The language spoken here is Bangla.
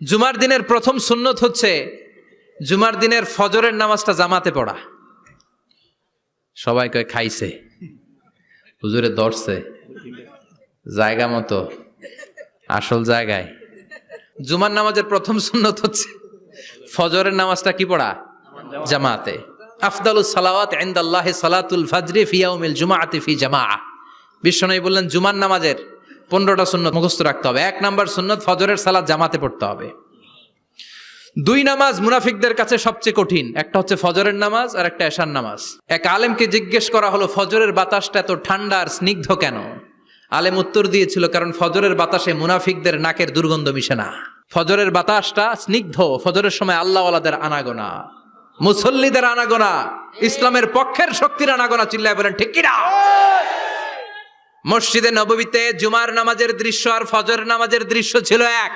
জুমার দিনের প্রথম সুন্নত হচ্ছে জুমার দিনের ফজরের নামাজটা জামাতে পড়া। সবাই কয় খাইছে, হুজুরে ধরছে জায়গা মতো, আসল জায়গায়। জুমার নামাজের প্রথম সুন্নত হচ্ছে ফজরের নামাজটা কি পড়া? জামাতে। আফদালুস সালাওয়াত ইনদাল্লাহি সালাতুল ফাজরি ফি ইয়াউমিল জুমআতি ফি জামাআ। বিশ্বনবী বললেন জুমার নামাজের 15টা সুন্নত মুখস্থ রাখতে হবে। 1 নাম্বার সুন্নত ফজরের সালাত জামাতে পড়তে হবে। 2 নামাজ মুনাফিকদের কাছে সবচেয়ে কঠিন, একটা হচ্ছে ফজরের নামাজ আর একটা এশার নামাজ। এক আলেমকে জিজ্ঞেস করা হলো ফজরের বাতাসটা এত ঠান্ডা আর স্নিগ্ধ কেন? আলেম উত্তর দিয়েছিল, কারণ ফজরের বাতাসে মুনাফিকদের নাকের দুর্গন্ধ মিশে না। ফজরের বাতাসটা স্নিগ্ধ, ফজরের সময় আল্লাহওয়ালাদের আনাগোনা, মুসল্লিদের আনাগোনা, ইসলামের পক্ষের শক্তির আনাগোনা। চিল্লায় বলেন ঠিক কিনা? মসজিদে নববীতে জুমার নামাজের দৃশ্য আর ফজরের নামাজের দৃশ্য ছিল এক।